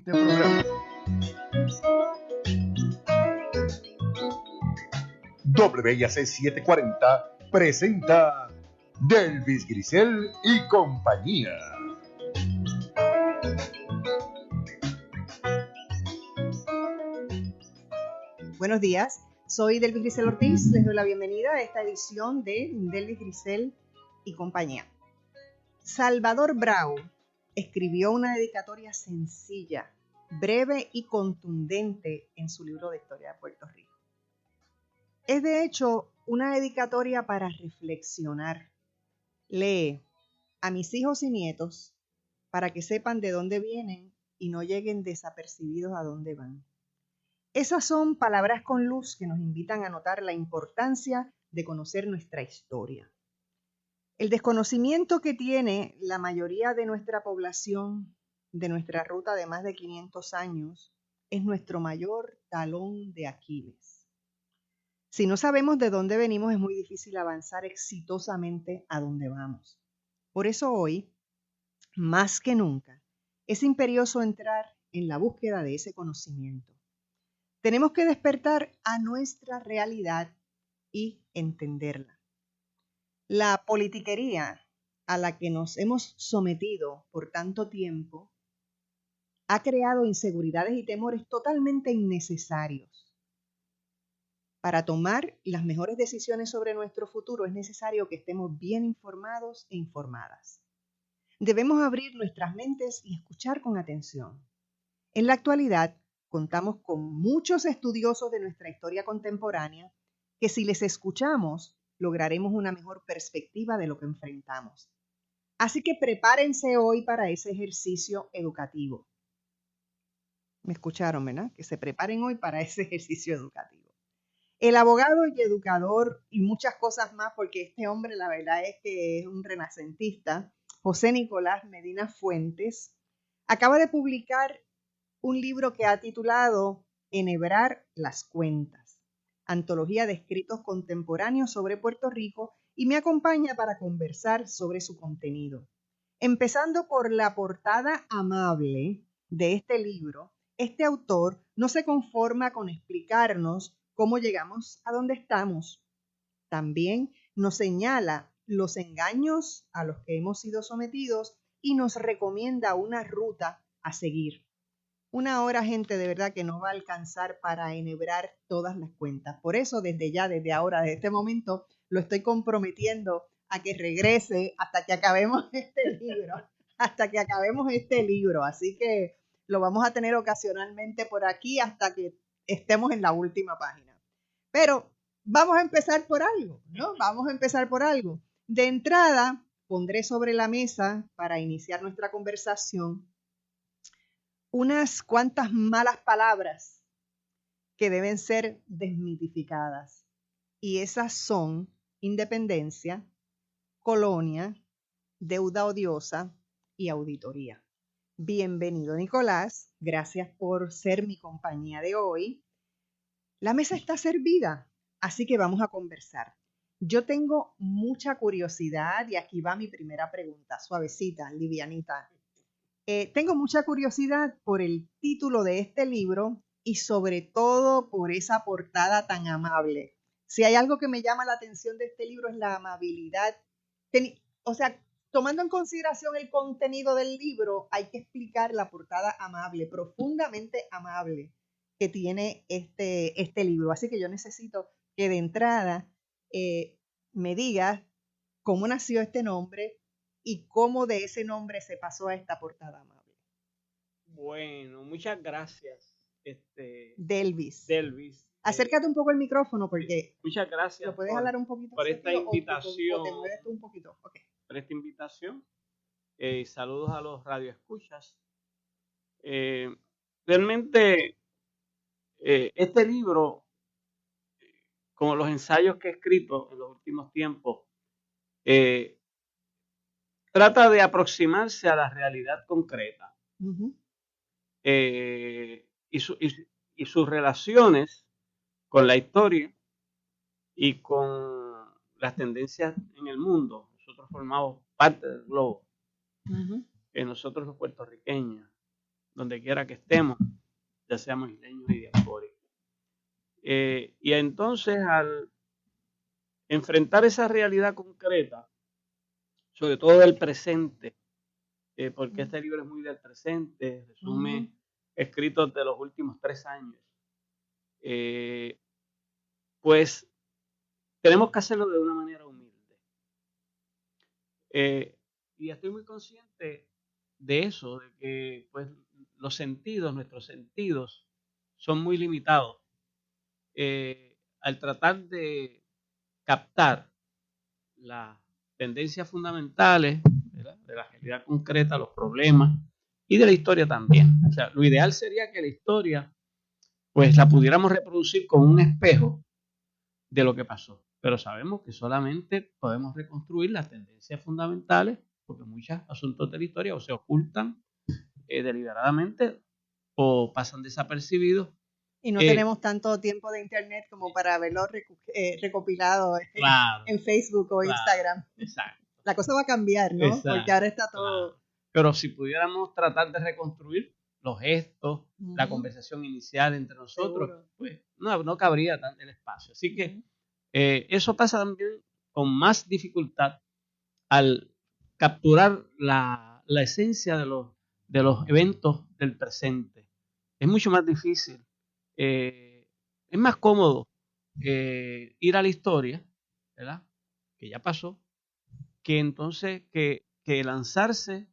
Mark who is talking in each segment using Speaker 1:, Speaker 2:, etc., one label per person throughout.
Speaker 1: este programa. WIAC 740 presenta Delvis Grisel y compañía.
Speaker 2: Buenos días, soy Delvis Grisel Ortiz, les doy la bienvenida a esta edición de Delvis Grisel y compañía. Salvador Brau escribió una dedicatoria sencilla, breve y contundente en su libro de historia de Puerto Rico. Es de hecho una dedicatoria para reflexionar. Lee: a mis hijos y nietos para que sepan de dónde vienen y no lleguen desapercibidos a dónde van. Esas son palabras con luz que nos invitan a notar la importancia de conocer nuestra historia. El desconocimiento que tiene la mayoría de nuestra población de nuestra ruta de más de 500 años es nuestro mayor talón de Aquiles. Si no sabemos de dónde venimos, es muy difícil avanzar exitosamente a dónde vamos. Por eso hoy, más que nunca, es imperioso entrar en la búsqueda de ese conocimiento. Tenemos que despertar a nuestra realidad y entenderla. La politiquería a la que nos hemos sometido por tanto tiempo ha creado inseguridades y temores totalmente innecesarios. Para tomar las mejores decisiones sobre nuestro futuro es necesario que estemos bien informados e informadas. Debemos abrir nuestras mentes y escuchar con atención. En la actualidad, contamos con muchos estudiosos de nuestra historia contemporánea que si les escuchamos, lograremos una mejor perspectiva de lo que enfrentamos. Así que prepárense hoy para ese ejercicio educativo. ¿Me escucharon, verdad? Que se preparen hoy para ese ejercicio educativo. El abogado y educador y muchas cosas más, porque este hombre la verdad es que es un renacentista, José Nicolás Medina Fuentes, acaba de publicar un libro que ha titulado Enhebrar las cuentas, antología de escritos contemporáneos sobre Puerto Rico, y me acompaña para conversar sobre su contenido. Empezando por la portada amable de este libro, este autor no se conforma con explicarnos cómo llegamos a donde estamos. También nos señala los engaños a los que hemos sido sometidos y nos recomienda una ruta a seguir. Una hora, gente, de verdad que no va a alcanzar para enhebrar todas las cuentas. Por eso, desde ya, desde ahora, desde este momento, lo estoy comprometiendo a que regrese hasta que acabemos este libro. Así que lo vamos a tener ocasionalmente por aquí hasta que estemos en la última página. Pero vamos a empezar por algo, ¿no? Vamos a empezar por algo. De entrada, pondré sobre la mesa para iniciar nuestra conversación unas cuantas malas palabras que deben ser desmitificadas. Y esas son independencia, colonia, deuda odiosa y auditoría. Bienvenido, Nicolás. Gracias por ser mi compañía de hoy. La mesa está servida, así que vamos a conversar. Yo tengo mucha curiosidad y aquí va mi primera pregunta, suavecita, livianita. Tengo mucha curiosidad por el título de este libro y sobre todo por esa portada tan amable. Si hay algo que me llama la atención de este libro es la amabilidad. Tomando en consideración el contenido del libro, hay que explicar la portada amable, profundamente amable que tiene este libro. Así que yo necesito que de entrada me digas cómo nació este nombre y cómo de ese nombre se pasó a esta portada amable.
Speaker 3: Bueno, muchas gracias,
Speaker 2: Delvis.
Speaker 3: Acércate
Speaker 2: un poco el micrófono porque
Speaker 3: muchas gracias.
Speaker 2: ¿Lo puedes hablar un poquito
Speaker 3: por esta invitación?
Speaker 2: O te mueves tú un poquito. Okay.
Speaker 3: Por esta invitación. Saludos a los radioescuchas. Realmente, este libro, como los ensayos que he escrito en los últimos tiempos, trata de aproximarse a la realidad concreta.
Speaker 2: Uh-huh.
Speaker 3: Y sus relaciones con la historia y con las tendencias en el mundo. Nosotros formamos parte del globo.
Speaker 2: Uh-huh.
Speaker 3: Nosotros los puertorriqueños donde quiera que estemos, ya seamos isleños y diaspóricos. Y entonces, al enfrentar esa realidad concreta, sobre todo del presente, porque este libro es muy del presente, resume escritos de los últimos 3 años, pues tenemos que hacerlo de una manera humilde. Y estoy muy consciente de eso, de que pues nuestros sentidos son muy limitados. Al tratar de captar las tendencias fundamentales, ¿verdad?, de la realidad concreta, los problemas y de la historia también. O sea, lo ideal sería que la historia pues la pudiéramos reproducir como un espejo de lo que pasó. Pero sabemos que solamente podemos reconstruir las tendencias fundamentales porque muchos asuntos de la historia o se ocultan deliberadamente o pasan desapercibidos.
Speaker 2: Y no tenemos tanto tiempo de internet como para verlo recopilado
Speaker 3: claro,
Speaker 2: en Facebook o Instagram.
Speaker 3: Exacto.
Speaker 2: La cosa va a cambiar, ¿no?
Speaker 3: Exacto,
Speaker 2: porque ahora está todo...
Speaker 3: Claro. Pero si pudiéramos tratar de reconstruir los gestos, la conversación inicial entre nosotros, seguro, pues no cabría tanto el espacio. Así que eso pasa también con más dificultad al capturar la esencia de los eventos del presente. Es mucho más difícil. Es más cómodo ir a la historia, ¿verdad?, que ya pasó, que entonces que lanzarse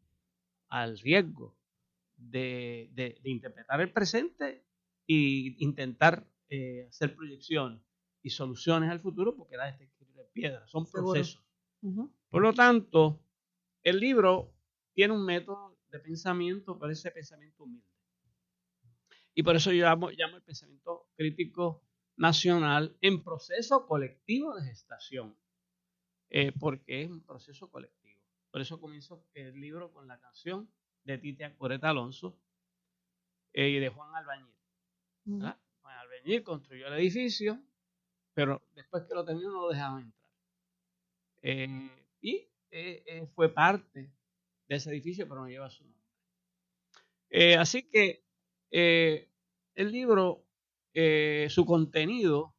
Speaker 3: al riesgo de interpretar el presente e intentar hacer proyecciones y soluciones al futuro, porque da este escrito de piedra, son procesos. Por lo tanto, el libro tiene un método de pensamiento, pero ese pensamiento humilde. Y por eso yo llamo el pensamiento crítico nacional en proceso colectivo de gestación, porque es un proceso colectivo. Por eso comienzo el libro con la canción de Titia Coreta Alonso y de Juan Albañil. Juan Albañil construyó el edificio, pero después que lo terminó no lo dejaban entrar. Y fue parte de ese edificio, pero no lleva su nombre. Así que el libro, su contenido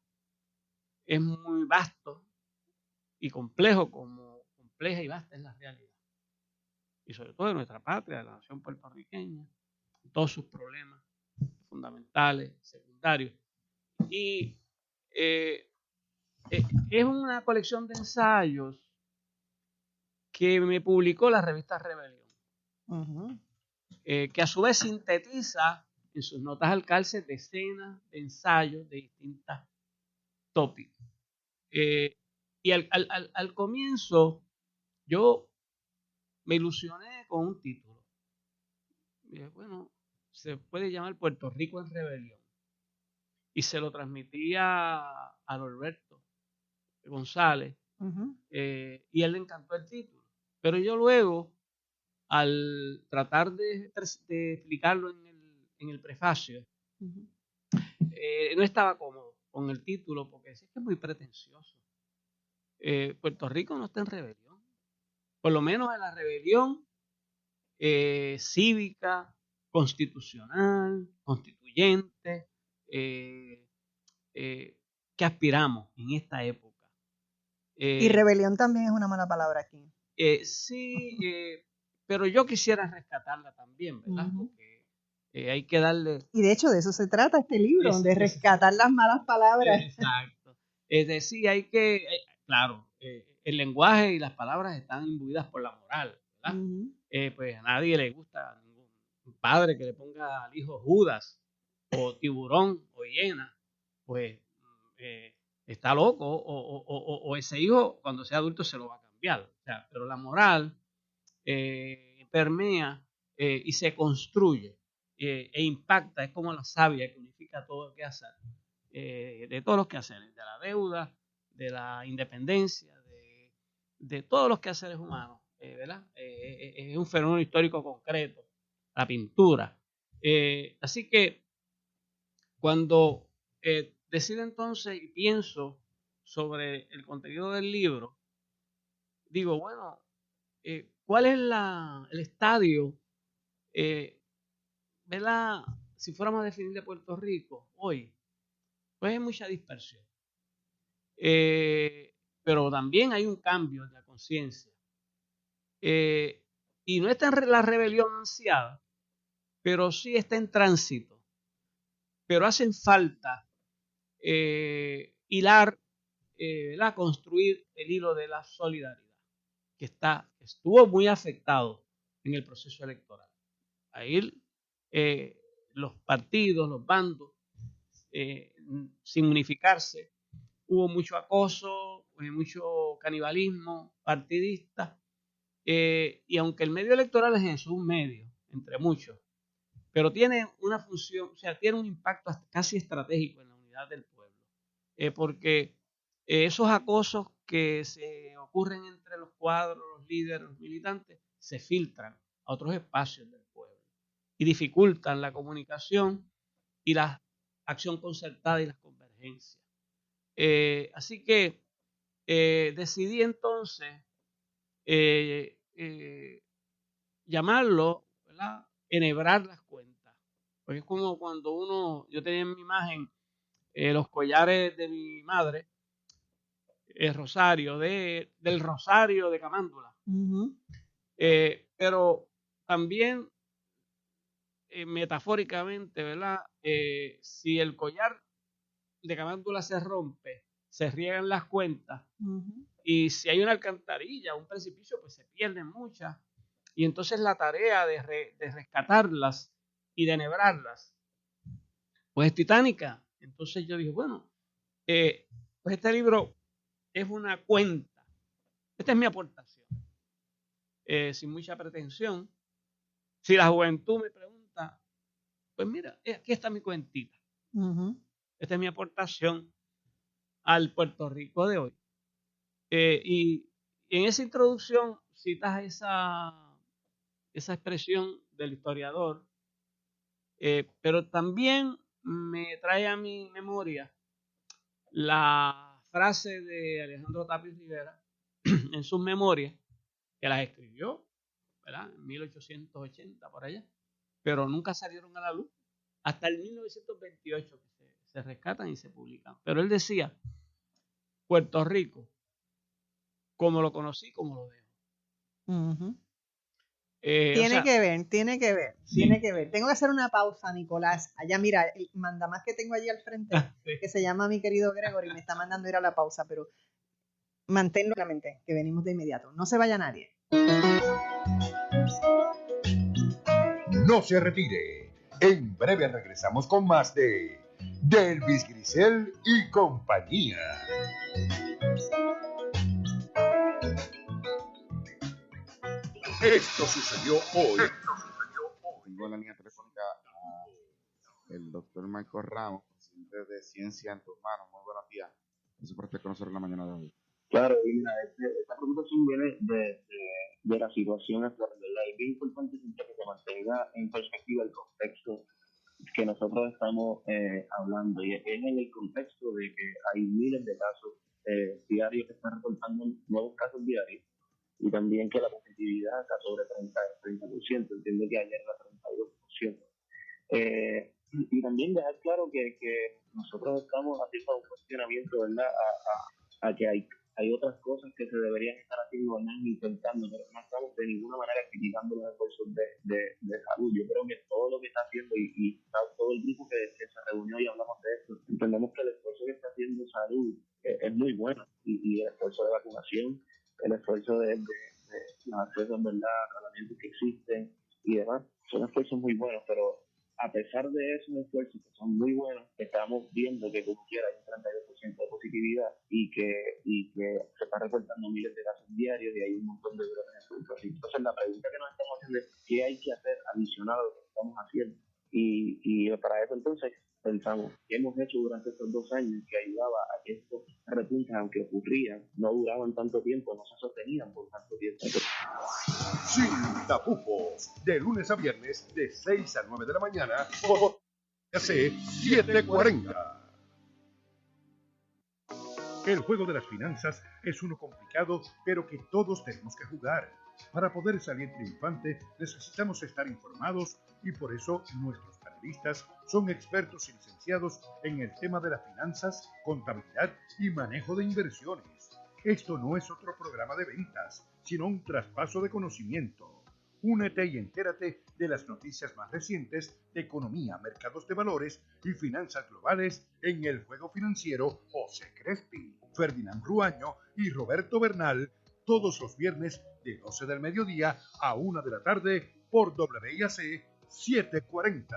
Speaker 3: es muy vasto y complejo, como compleja y vasta es la realidad. Y sobre todo de nuestra patria, de la nación puertorriqueña, todos sus problemas fundamentales, secundarios. Y es una colección de ensayos que me publicó la revista Rebelión, que a su vez sintetiza en sus notas al calce decenas de ensayos de distintos tópicos. Y al comienzo yo me ilusioné con un título. Bueno, se puede llamar Puerto Rico en Rebelión. Y se lo transmití a Norberto González, y a él le encantó el título. Pero yo luego, al tratar de explicarlo en el prefacio, no estaba cómodo con el título porque decía que es muy pretencioso. Puerto Rico no está en rebelión. Por lo menos en la rebelión cívica, constitucional, constituyente, que aspiramos en esta época.
Speaker 2: Y rebelión también es una mala palabra aquí.
Speaker 3: Sí, pero yo quisiera rescatarla también, ¿verdad? Porque hay que darle...
Speaker 2: Y de hecho de eso se trata este libro, de rescatar las malas palabras.
Speaker 3: Exacto. Es decir, hay que... claro, el lenguaje y las palabras están imbuidas por la moral, ¿verdad? Pues a nadie le gusta, a ningún padre que le ponga al hijo Judas o tiburón o hiena, pues está loco, o ese hijo cuando sea adulto se lo va a cambiar. O sea, pero la moral permea y se construye e impacta, es como la savia que unifica todo lo que hace, de todos los quehaceres, de la deuda, de la independencia, de todos los quehaceres humanos, ¿verdad? Es un fenómeno histórico concreto, la pintura. Así que cuando decido entonces y pienso sobre el contenido del libro, digo, bueno, ¿cuál es el estadio ¿verdad? Si fuéramos a definir de Puerto Rico hoy, pues hay mucha dispersión. Pero también hay un cambio de la conciencia. Y no está en la rebelión ansiada, pero sí está en tránsito. Pero hacen falta hilar, construir el hilo de la solidaridad, que estuvo muy afectado en el proceso electoral. Ahí los partidos, los bandos, sin unificarse, hubo mucho acoso, mucho canibalismo partidista, y aunque el medio electoral es un medio, entre muchos, pero tiene una función, o sea, tiene un impacto casi estratégico en la unidad del pueblo, porque esos acosos que se ocurren entre los cuadros, los líderes, los militantes, se filtran a otros espacios del pueblo y dificultan la comunicación y la acción concertada y las convergencias. Así que decidí entonces llamarlo, ¿verdad?, enhebrar las cuentas. Porque es como cuando yo tenía en mi imagen los collares de mi madre, el rosario, del rosario de Camándula. Uh-huh. Pero también metafóricamente, ¿verdad? Si el collar de Camándula se rompe, se riegan las cuentas, uh-huh, y si hay una alcantarilla, un precipicio, pues se pierden muchas, y entonces la tarea de rescatarlas y de enhebrarlas pues es titánica. Entonces yo dije, bueno, pues este libro es una cuenta, esta es mi aportación, sin mucha pretensión. Si la juventud me pregunta, pues mira, aquí está mi cuentita, uh-huh, esta es mi aportación al Puerto Rico de hoy. Y en esa introducción citas esa expresión del historiador, pero también me trae a mi memoria la frase de Alejandro Tapiz Rivera en sus memorias, que las escribió, ¿verdad?, en 1880 por allá, pero nunca salieron a la luz hasta el 1928 que se rescatan y se publican. Pero él decía, Puerto Rico, como lo conocí, como lo dejo.
Speaker 2: Uh-huh. Tiene que ver. Sí. Tengo que hacer una pausa, Nicolás. Allá, mira, el mandamás que tengo allí al frente, sí, que se llama mi querido Gregory, me está mandando ir a la pausa, pero manténlo en la mente, que venimos de inmediato. No se vaya nadie.
Speaker 1: No se retire. En breve regresamos con más de Delvis Grisel y compañía. Esto sucedió hoy.
Speaker 4: Tengo en la línea telefónica el doctor Marco Ramos, presidente de Ciencia en tus Manos. Muy buenos días. Gracias por estar con nosotros en la mañana de hoy.
Speaker 5: Claro, y mira, esta preocupación viene de la situación actual, ¿verdad? Es bien importante siempre que se mantenga en perspectiva el contexto que nosotros estamos hablando, y es en el contexto de que hay miles de casos diarios que están reportando nuevos casos diarios, y también que la positividad está sobre 30%, entiendo que ayer era 32%. Y también dejar claro que nosotros estamos haciendo un cuestionamiento, ¿verdad?, a que hay otras cosas que se deberían estar haciendo, ¿verdad?, intentando, pero no estamos de ninguna manera criticando los esfuerzos de salud. Yo creo que todo lo que está haciendo, y todo el grupo que se reunió y hablamos de esto, entendemos que el esfuerzo que está haciendo salud es muy bueno, y el esfuerzo de vacunación, el esfuerzo de los accesos, ¿verdad?, a tratamientos que existen y demás, son esfuerzos muy buenos, pero a pesar de esos esfuerzos que son muy buenos, estamos viendo que como quiera hay un 32% de positividad y que se están reportando miles de casos diarios, y hay un montón de brotes en Puerto Rico. Entonces la pregunta que nos estamos haciendo es ¿qué hay que hacer adicional a lo que estamos haciendo? Y para eso entonces pensamos, ¿qué hemos hecho durante estos 2 años que ayudaba a que estos repuntes, aunque ocurrían, no duraban tanto tiempo, no se sostenían por tanto tiempo?
Speaker 1: Sin tapujos, de lunes a viernes de 6 a 9 de la mañana por AC 740. El juego de las finanzas es uno complicado, pero que todos tenemos que jugar. Para poder salir triunfante necesitamos estar informados y por eso nuestros panelistas son expertos y licenciados en el tema de las finanzas, contabilidad y manejo de inversiones. Esto no es otro programa de ventas, sino un traspaso de conocimiento. Únete y entérate de las noticias más recientes de economía, mercados de valores y finanzas globales en El Juego Financiero José Crespi, Ferdinand Ruaño y Roberto Bernal, todos los viernes de 12 del mediodía a 1 de la tarde por WIAC 740.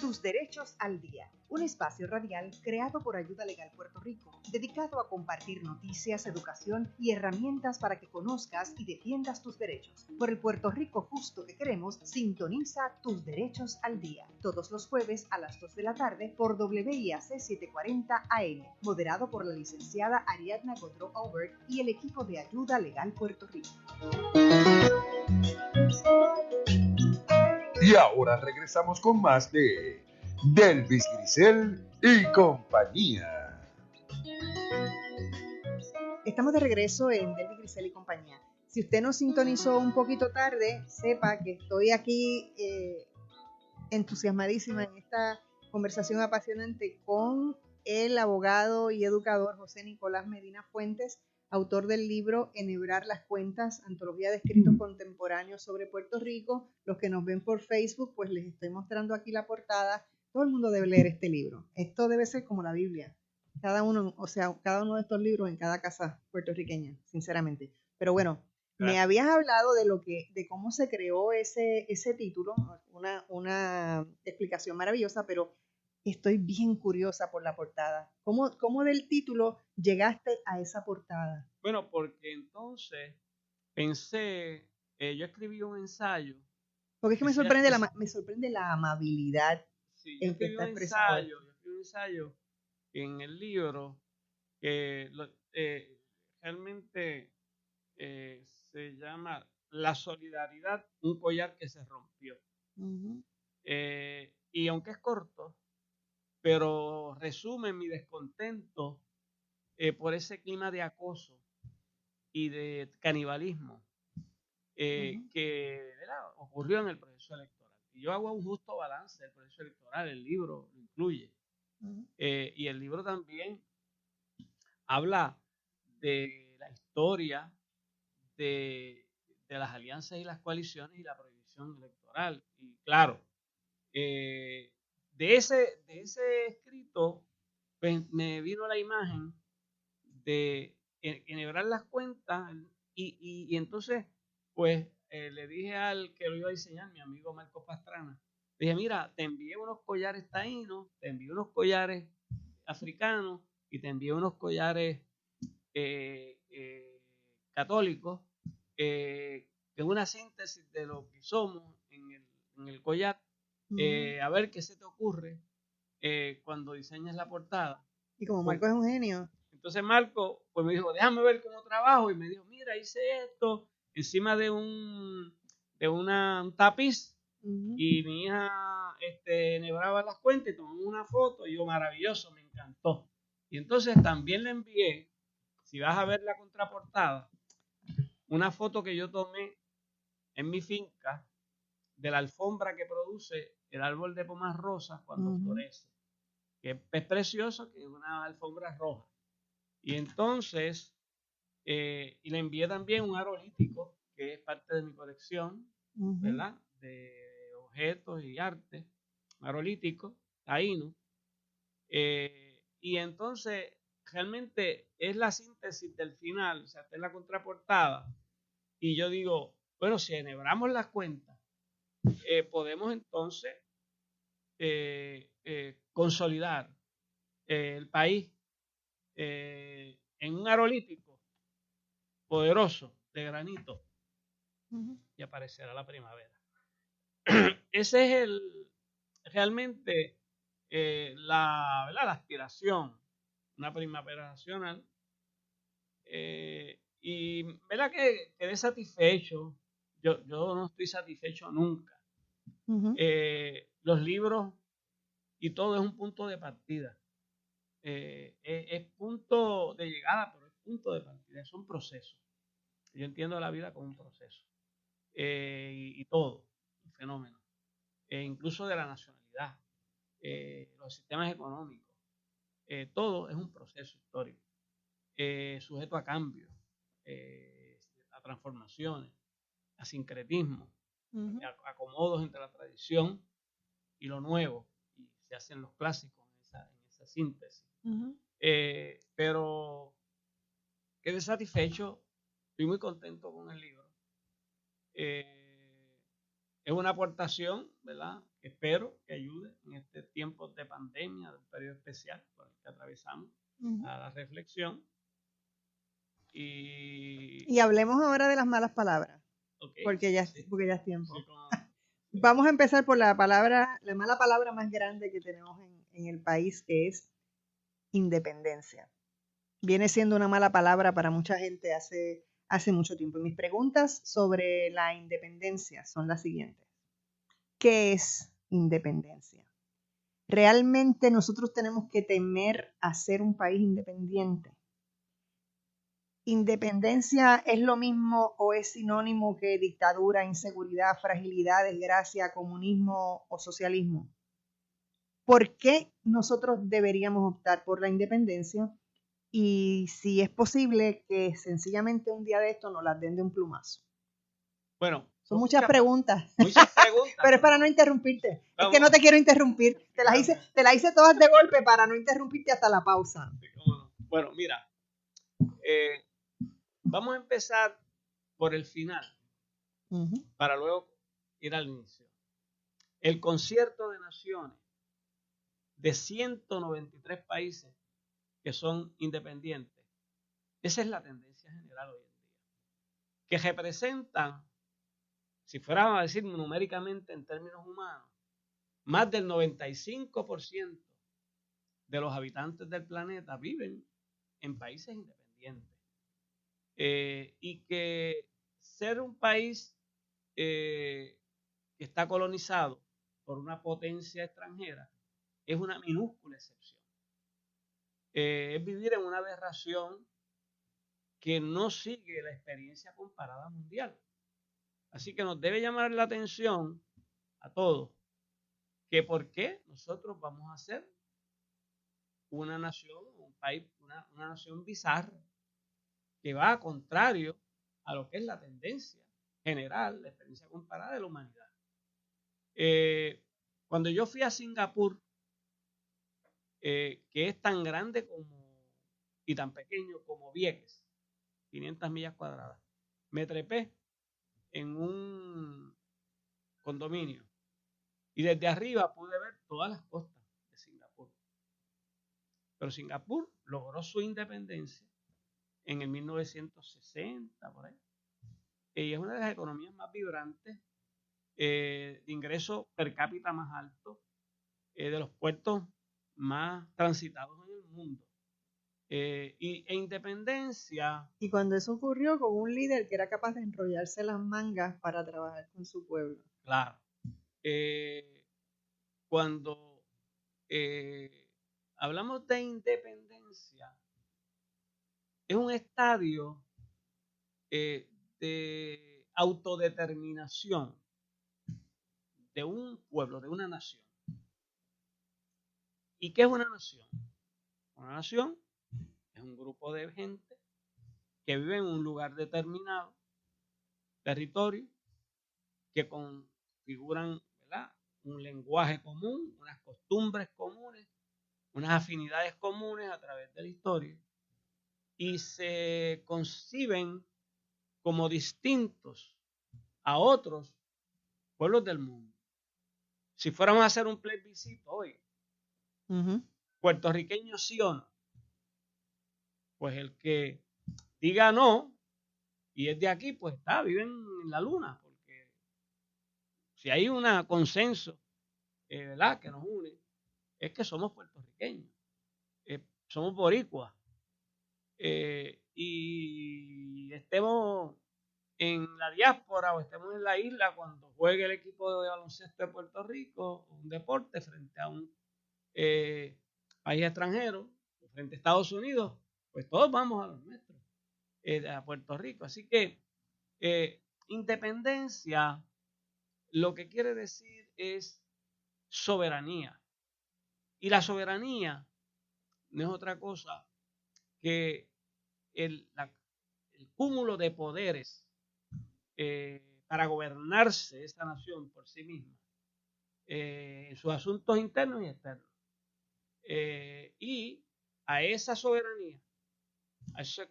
Speaker 2: Tus derechos al día, un espacio radial creado por Ayuda Legal Puerto Rico, dedicado a compartir noticias, educación y herramientas para que conozcas y defiendas tus derechos. Por el Puerto Rico justo que queremos, sintoniza Tus derechos al día, todos los jueves a las 2 de la tarde por WIAC 740 AM, moderado por la licenciada Ariadna Godreau Aubert y el equipo de Ayuda Legal Puerto Rico.
Speaker 1: Y ahora regresamos con más de Delvis Grisel y compañía.
Speaker 2: Estamos de regreso en Delvis Grisel y compañía. Si usted nos sintonizó un poquito tarde, sepa que estoy aquí entusiasmadísima en esta conversación apasionante con el abogado y educador José Nicolás Medina Fuentes, autor del libro Enhebrar las cuentas, antología de escritos contemporáneos sobre Puerto Rico. Los que nos ven por Facebook, pues les estoy mostrando aquí la portada. Todo el mundo debe leer este libro. Esto debe ser como la Biblia. Cada uno de estos libros en cada casa puertorriqueña, sinceramente. Pero bueno, claro. Me habías hablado de cómo se creó ese título, una explicación maravillosa, pero estoy bien curiosa por la portada. ¿Cómo del título llegaste a esa portada?
Speaker 3: Bueno, porque entonces pensé, yo escribí un ensayo.
Speaker 2: Porque es que me sorprende la amabilidad.
Speaker 3: Sí, yo escribí un ensayo en el libro que realmente se llama La solidaridad, un collar que se rompió. Uh-huh. Y aunque es corto, pero resume mi descontento por ese clima de acoso y de canibalismo uh-huh. que ocurrió en el proceso electoral. Y yo hago un justo balance del proceso electoral, el libro lo incluye. Uh-huh. Y el libro también habla de la historia de las alianzas y las coaliciones y la prohibición electoral. Y claro, de ese escrito pues, me vino la imagen de enhebrar las cuentas y entonces pues le dije al que lo iba a diseñar, mi amigo Marco Pastrana, le dije, mira, te envié unos collares taínos, te envié unos collares africanos y te envié unos collares católicos, que es una síntesis de lo que somos en el collar. A ver qué se te ocurre cuando diseñes la portada.
Speaker 2: Y como Marco es un genio.
Speaker 3: Entonces Marco pues me dijo, déjame ver cómo trabajo, y me dijo, mira, hice esto encima de un tapiz, uh-huh. Y mi hija enhebraba las cuentas y tomamos una foto, y yo, maravilloso, me encantó. Y entonces también le envié, si vas a ver la contraportada, una foto que yo tomé en mi finca de la alfombra que produce el árbol de pomas rosas cuando uh-huh. florece, que es precioso, que es una alfombra roja. Y entonces, y le envié también un arolítico, que es parte de mi colección, uh-huh. ¿verdad? De objetos y arte, arolítico, taíno. Y entonces, realmente es la síntesis del final, o sea, esta es la contraportada. Y yo digo, bueno, si enhebramos las cuentas, podemos entonces consolidar el país en un arolítico poderoso de granito, uh-huh. Y aparecerá la primavera. Ese es realmente la aspiración, una primavera nacional. Y verdad que quedé satisfecho. Yo no estoy satisfecho nunca. Uh-huh. Los libros y todo es un punto de partida. Es punto de llegada, pero es punto de partida, es un proceso. Yo entiendo la vida como un proceso. Y todo, un fenómeno. Incluso de la nacionalidad, los sistemas económicos. Todo es un proceso histórico, sujeto a cambios, a transformaciones, a sincretismo, a acomodos entre la tradición y lo nuevo, y se hacen los clásicos en esa síntesis. Pero quedé satisfecho, estoy muy contento con el libro. Es una aportación, ¿verdad? Espero que ayude en este tiempo de pandemia, de un periodo especial por el que atravesamos, a la reflexión. Y
Speaker 2: hablemos ahora de las malas palabras,
Speaker 3: okay,
Speaker 2: porque ya es tiempo.
Speaker 3: Sí,
Speaker 2: Vamos a empezar por la mala palabra más grande que tenemos en el país, que es independencia. Viene siendo una mala palabra para mucha gente hace mucho tiempo. Y mis preguntas sobre la independencia son las siguientes. ¿Qué es independencia? ¿Realmente nosotros tenemos que temer a ser un país independiente? ¿Independencia es lo mismo o es sinónimo que dictadura, inseguridad, fragilidad, desgracia, comunismo o socialismo? ¿Por qué nosotros deberíamos optar por la independencia? Y si es posible que sencillamente un día de esto nos las den de un plumazo.
Speaker 3: Bueno,
Speaker 2: son muchas preguntas.
Speaker 3: Muchas preguntas.
Speaker 2: Pero es para no interrumpirte. Vamos. Es que no te quiero interrumpir. Te las hice todas de golpe para no interrumpirte hasta la pausa.
Speaker 3: Bueno, mira. Vamos a empezar por el final, para luego ir al inicio. El Concierto de Naciones de 193 países que son independientes. Esa es la tendencia general hoy en día. Que representan, si fuéramos a decir numéricamente en términos humanos, más del 95% de los habitantes del planeta viven en países independientes. Y que ser un país que está colonizado por una potencia extranjera es una minúscula excepción. Es vivir en una aberración que no sigue la experiencia comparada mundial. Así que nos debe llamar la atención a todos que por qué nosotros vamos a ser una nación, un país, una nación bizarra, que va a contrario a lo que es la tendencia general, la experiencia comparada de la humanidad. Cuando yo fui a Singapur, que es tan grande y tan pequeño como Vieques, 500 millas cuadradas, me trepé en un condominio y desde arriba pude ver todas las costas de Singapur. Pero Singapur logró su independencia en el 1960, por ahí. Y es una de las economías más vibrantes, de ingreso per cápita más alto, de los puertos más transitados en el mundo. E independencia.
Speaker 2: Y cuando eso ocurrió con un líder que era capaz de enrollarse las mangas para trabajar con su pueblo.
Speaker 3: Claro. Cuando hablamos de independencia, es un estadio de autodeterminación de un pueblo, de una nación. ¿Y qué es una nación? Una nación es un grupo de gente que vive en un lugar determinado, territorio, que configuran, ¿verdad?, un lenguaje común, unas costumbres comunes, unas afinidades comunes a través de la historia, y se conciben como distintos a otros pueblos del mundo. Si fuéramos a hacer un plebiscito hoy, puertorriqueño sí o no, pues el que diga no y es de aquí, pues viven en la luna, porque si hay un consenso, ¿verdad?, que nos une, es que somos puertorriqueños, somos boricuas, y estemos en la diáspora o estemos en la isla cuando juegue el equipo de baloncesto de Puerto Rico, un deporte frente a un país extranjero, frente a Estados Unidos, pues todos vamos a los nuestros. a Puerto Rico. Así que independencia lo que quiere decir es soberanía. Y la soberanía no es otra cosa que el cúmulo de poderes para gobernarse esa nación por sí misma, en sus asuntos internos y externos. Y a esa soberanía, a esos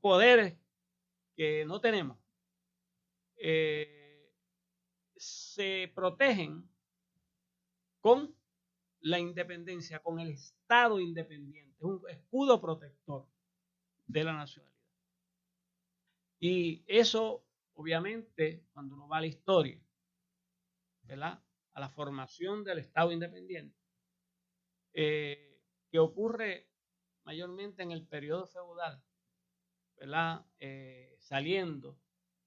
Speaker 3: poderes que no tenemos, se protegen con la independencia, con el Estado independiente, es un escudo protector de la nacionalidad. Y eso, obviamente, cuando uno va a la historia, ¿verdad?, a la formación del Estado independiente, que ocurre mayormente en el periodo feudal, ¿verdad?, saliendo,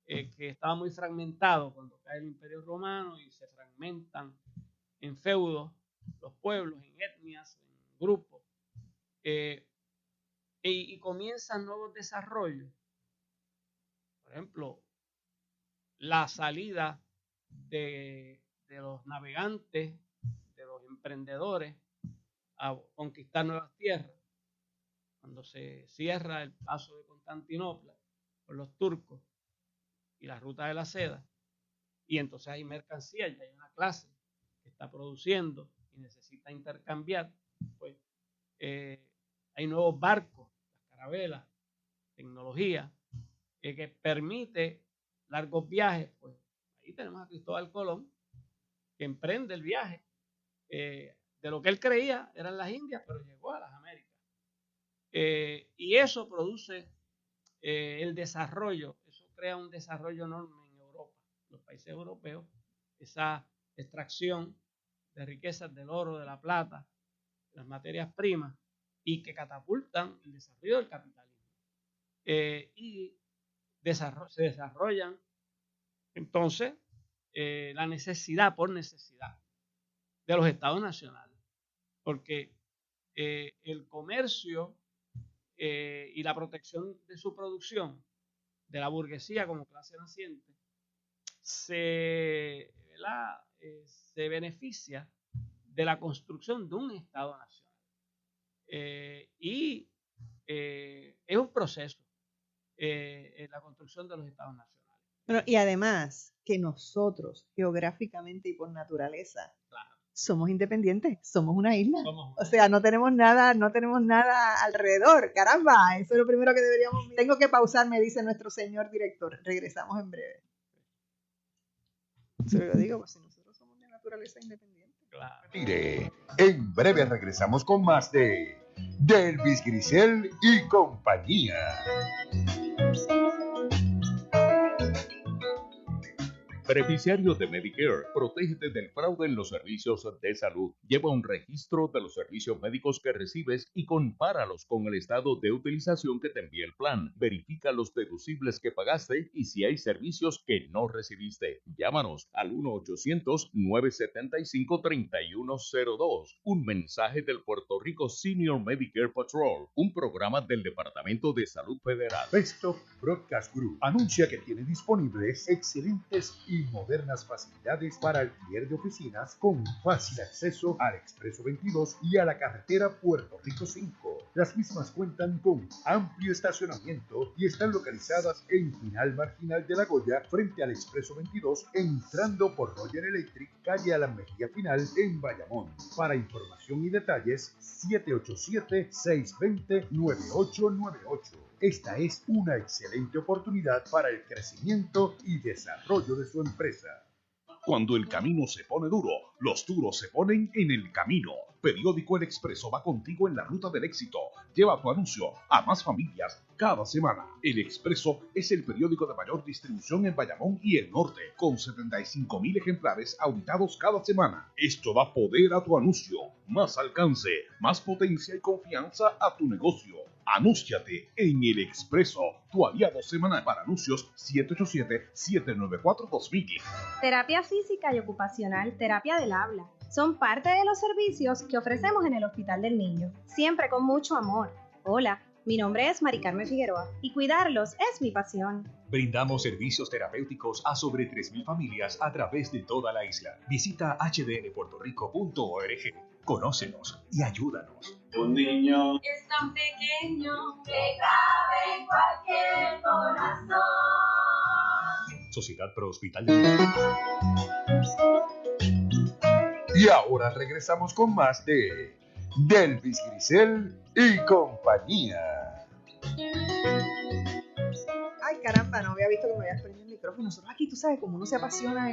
Speaker 3: que estaba muy fragmentado cuando cae el Imperio Romano y se fragmentan en feudos los pueblos, en etnias, en grupos, y comienzan nuevos desarrollos. Por ejemplo, la salida de los navegantes, de los emprendedores a conquistar nuevas tierras, cuando se cierra el paso de Constantinopla por los turcos y la ruta de la seda, y entonces hay mercancía, ya hay una clase que está produciendo y necesita intercambiar, pues hay nuevos barcos, las carabelas, tecnología, que permite largos viajes. Pues ahí tenemos a Cristóbal Colón, que emprende el viaje de lo que él creía eran las Indias, pero llegó a las Américas. Y eso produce el desarrollo, eso crea un desarrollo enorme en Europa, los países europeos, esa extracción de riquezas del oro, de la plata, de las materias primas, y que catapultan el desarrollo del capitalismo. Y se desarrollan entonces la necesidad por necesidad de los estados nacionales, porque el comercio y la protección de su producción, de la burguesía como clase naciente, se beneficia de la construcción de un Estado nacional. Y es un proceso la construcción de los Estados nacionales.
Speaker 2: Bueno, y además que nosotros, geográficamente y por naturaleza, claro, somos independientes, somos una isla. O sea, no tenemos nada alrededor. Caramba, eso es lo primero que deberíamos. Tengo que pausar, me dice nuestro señor director. Regresamos en breve. Se lo digo, pues si nosotros somos de naturaleza independiente.
Speaker 1: Claro. Mire, en breve regresamos con más de Delvis Grisel y compañía.
Speaker 6: Beneficiario de Medicare, protégete del fraude en los servicios de salud. Lleva un registro de los servicios médicos que recibes y compáralos con el estado de utilización que te envía el plan. Verifica los deducibles que pagaste y si hay servicios que no recibiste. Llámanos al 1-800-975-3102. Un mensaje del Puerto Rico Senior Medicare Patrol, un programa del Departamento de Salud Federal.
Speaker 1: Best of Broadcast Group anuncia que tiene disponibles excelentes y modernas facilidades para alquiler de oficinas con fácil acceso al Expreso 22 y a la carretera Puerto Rico 5. Las mismas cuentan con amplio estacionamiento y están localizadas en Final Marginal de La Goya, frente al Expreso 22, entrando por Roger Electric, calle Alan Mejía Final, en Bayamón. Para información y detalles, 787-620-9898. Esta es una excelente oportunidad para el crecimiento y desarrollo de su empresa.
Speaker 7: Cuando el camino se pone duro, los duros se ponen en el camino. Periódico El Expreso va contigo en la ruta del éxito. Lleva tu anuncio a más familias cada semana. El Expreso es el periódico de mayor distribución en Bayamón y el norte, con 75,000 ejemplares auditados cada semana. Esto da poder a tu anuncio, más alcance, más potencia y confianza a tu negocio. Anúnciate en El Expreso, tu aliado semanal. Para anuncios, 787-794-2000.
Speaker 8: Terapia física y ocupacional, terapia del habla, son parte de los servicios que ofrecemos en el Hospital del Niño, siempre con mucho amor. Hola, Mi nombre es Mari Carmen Figueroa y cuidarlos es mi pasión.
Speaker 9: Brindamos servicios terapéuticos a sobre 3.000 familias a través de toda la isla. Visita hdnpuertorico.org. Conócenos y ayúdanos.
Speaker 5: Un niño
Speaker 10: es tan pequeño que cabe en cualquier corazón.
Speaker 9: Sociedad Pro Hospital de Niños.
Speaker 7: Y ahora regresamos con más de Delvis Grisel y compañía.
Speaker 2: Ay, caramba, no había visto que me habías prendido el micrófono. Nosotros aquí, tú sabes, como uno se apasiona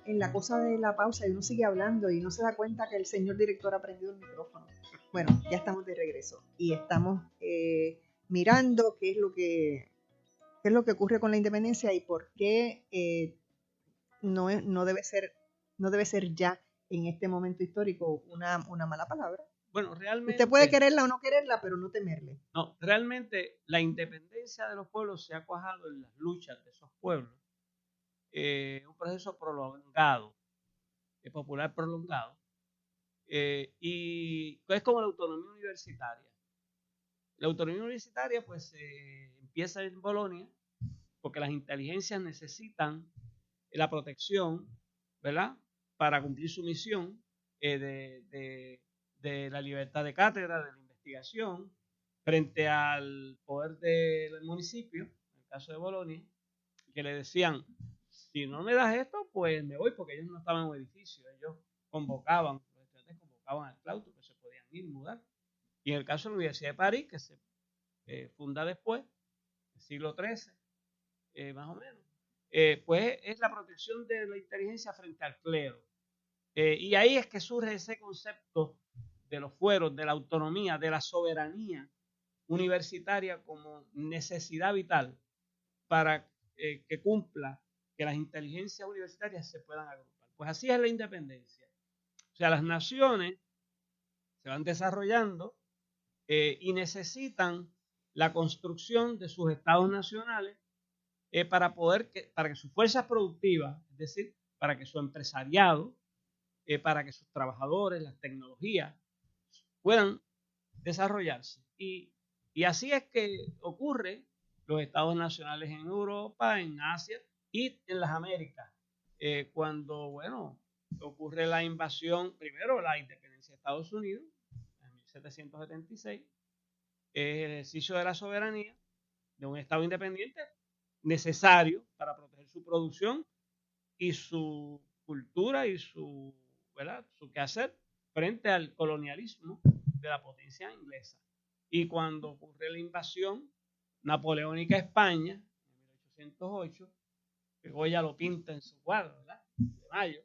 Speaker 2: en la cosa de la pausa y uno sigue hablando y no se da cuenta que el señor director ha prendido el micrófono. Bueno, ya estamos de regreso y estamos mirando qué es lo que ocurre con la independencia y por qué no debe ser ya en este momento histórico una mala palabra.
Speaker 3: Bueno, realmente...
Speaker 2: Usted puede quererla o no quererla, pero no temerle.
Speaker 3: No, realmente la independencia de los pueblos se ha cuajado en las luchas de esos pueblos. Un proceso prolongado, popular prolongado. Y es como la autonomía universitaria. La autonomía universitaria pues empieza en Bolonia porque las inteligencias necesitan la protección, ¿verdad?, para cumplir su misión de la libertad de cátedra, de la investigación, frente al poder del municipio, en el caso de Bolonia, que le decían, si no me das esto, pues me voy, porque ellos no estaban en un edificio, ellos convocaban, los estudiantes convocaban al claustro, que se podían ir y mudar. Y en el caso de la Universidad de París, que se funda después, el siglo XIII, más o menos, pues es la protección de la inteligencia frente al clero. Y ahí es que surge ese concepto de los fueros, de la autonomía, de la soberanía universitaria como necesidad vital para que cumpla, que las inteligencias universitarias se puedan agrupar. Pues así es la independencia. O sea, las naciones se van desarrollando y necesitan la construcción de sus estados nacionales para que sus fuerzas productivas, es decir, para que su empresariado, para que sus trabajadores, las tecnologías, puedan desarrollarse. Y así es que ocurre los estados nacionales en Europa, en Asia y en las Américas. Cuando, bueno, ocurre la invasión, primero la independencia de Estados Unidos, en 1776, el ejercicio de la soberanía de un estado independiente necesario para proteger su producción y su cultura y su quehacer frente al colonialismo de la potencia inglesa. Y cuando ocurre la invasión napoleónica a España, en 1808, que Goya lo pinta en su cuadro, ¿verdad?, de Mayo,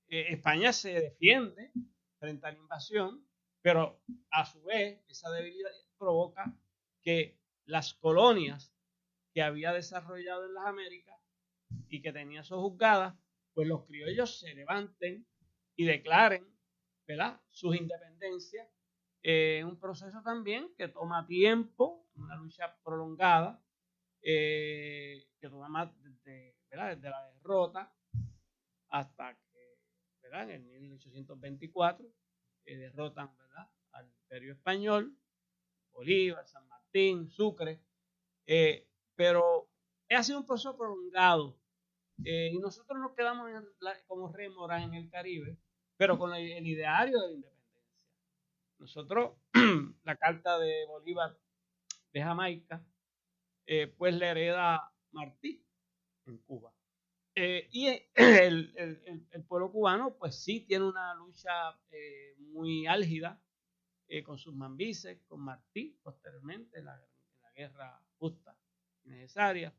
Speaker 3: España se defiende frente a la invasión, pero a su vez esa debilidad provoca que las colonias que había desarrollado en las Américas y que tenía sojuzgadas, pues los criollos se levanten y declaren, ¿verdad?, sus independencias. Un proceso también que toma tiempo, una lucha prolongada, que toma más desde la derrota hasta que, ¿verdad?, en 1824 derrotan, ¿verdad?, al Imperio Español, Bolívar, San Martín, Sucre, pero ha sido un proceso prolongado y nosotros nos quedamos como rémoras en el Caribe, pero con el ideario de la independencia. Nosotros, la carta de Bolívar de Jamaica, pues le hereda Martí en Cuba. Y el pueblo cubano, pues sí tiene una lucha muy álgida con sus mambises, con Martí posteriormente en la guerra justa y necesaria.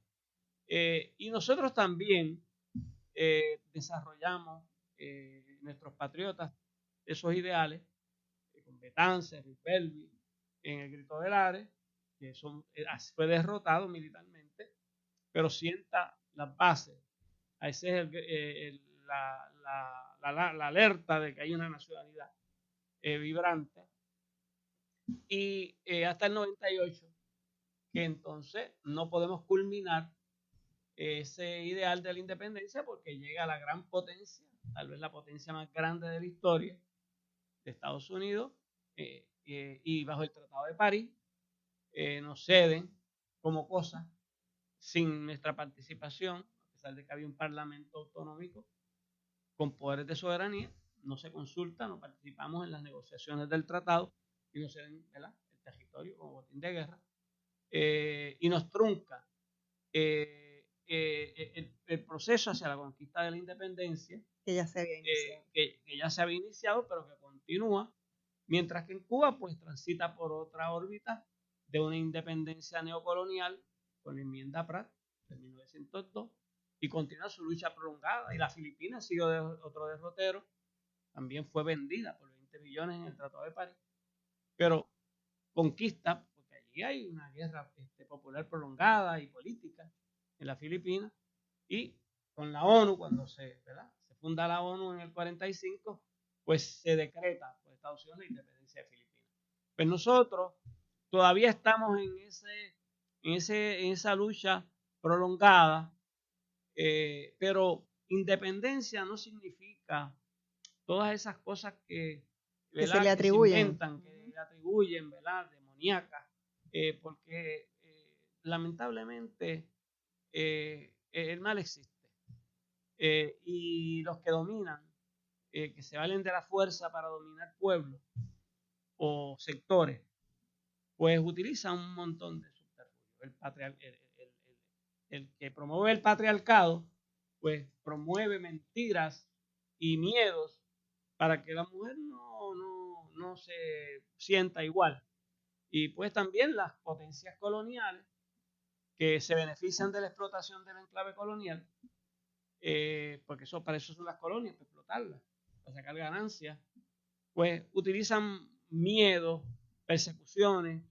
Speaker 3: Y nosotros también desarrollamos nuestros patriotas esos ideales con Betances, Ripelvi, en el Grito del Ares, que fue derrotado militarmente, pero sienta las bases. Esa es la alerta de que hay una nacionalidad vibrante. Y hasta el 98, que entonces no podemos culminar ese ideal de la independencia porque llega a la gran potencia, tal vez la potencia más grande de la historia de Estados Unidos, y y bajo el Tratado de París nos ceden como cosa sin nuestra participación, a pesar de que había un parlamento autonómico con poderes de soberanía, no se consulta, no participamos en las negociaciones del tratado y nos ceden, ¿verdad?, el territorio como botín de guerra, y nos trunca el proceso hacia la conquista de la independencia,
Speaker 2: que ya se había iniciado.
Speaker 3: que ya se había iniciado, pero que continúa, mientras que en Cuba pues transita por otra órbita de una independencia neocolonial con la enmienda Pratt de 1902 y continúa su lucha prolongada. Y la Filipinas siguió otro derrotero, también fue vendida por 20 millones en el Tratado de París, pero conquista, porque allí hay una guerra popular prolongada y política en las Filipinas, y con la ONU, cuando se funda la ONU en el 45, pues se decreta por Estados Unidos la independencia de Filipinas. Pues nosotros todavía estamos en esa lucha prolongada, pero independencia no significa todas esas cosas que
Speaker 2: se le atribuyen,
Speaker 3: se inventan, que le atribuyen, ¿verdad?, demoníacas, porque lamentablemente el mal existe, y los que dominan, que se valen de la fuerza para dominar pueblos o sectores, pues utilizan un montón de subterfugios. El que promueve el patriarcado, pues promueve mentiras y miedos para que la mujer no se sienta igual. Y pues también las potencias coloniales que se benefician de la explotación del enclave colonial, porque para eso son las colonias, para explotarlas, para sacar ganancias, pues utilizan miedo, persecuciones,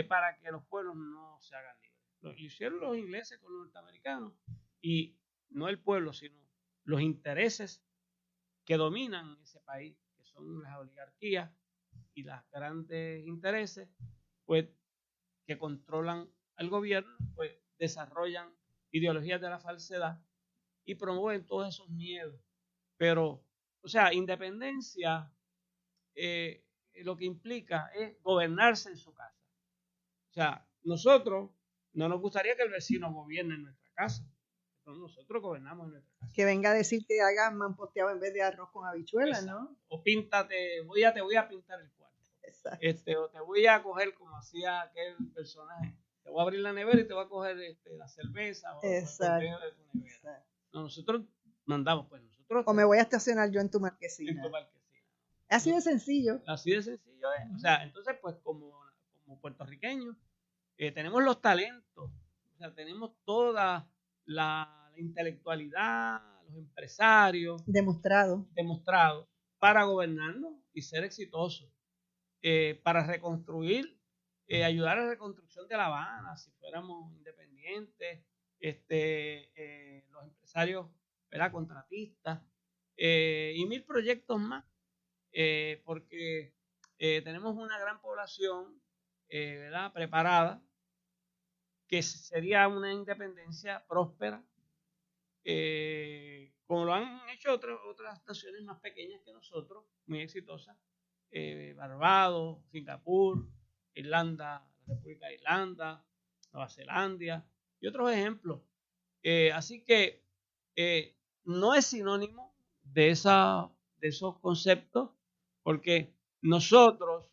Speaker 3: para que los pueblos no se hagan libres. Lo hicieron los ingleses con los norteamericanos, y no el pueblo, sino los intereses que dominan ese país, que son las oligarquías y los grandes intereses, pues que controlan al gobierno, pues desarrollan ideologías de la falsedad y promueven todos esos miedos. Pero, o sea, independencia lo que implica es gobernarse en su casa. O sea, nosotros no nos gustaría que el vecino gobierne en nuestra casa. Entonces nosotros gobernamos en nuestra casa.
Speaker 2: Que venga a decir que hagas manposteado en vez de arroz con habichuelas, ¿no?
Speaker 3: O píntate, te voy a pintar el cuarto. O te voy a coger, como hacía aquel personaje, te voy a abrir la nevera y te voy a coger la cerveza o el de tu nevera. No, nosotros mandamos, pues nosotros.
Speaker 2: O me voy a estacionar yo en tu marquesina.
Speaker 3: En tu marquesina.
Speaker 2: Así de sencillo.
Speaker 3: Así de sencillo es. O sea, entonces, pues como puertorriqueños, tenemos los talentos, o sea, tenemos toda la intelectualidad, los empresarios.
Speaker 2: Demostrado
Speaker 3: para gobernarnos y ser exitosos. Para reconstruir, ayudar a la reconstrucción de La Habana, si fuéramos independientes, los empresarios, ¿verdad?, contratistas, y 1000 proyectos más, porque tenemos una gran población, ¿verdad?, preparada, que sería una independencia próspera, como lo han hecho otras naciones más pequeñas que nosotros, muy exitosas. Barbados, Singapur, Irlanda, la República de Irlanda, Nueva Zelanda y otros ejemplos. Así que no es sinónimo de esos conceptos, porque nosotros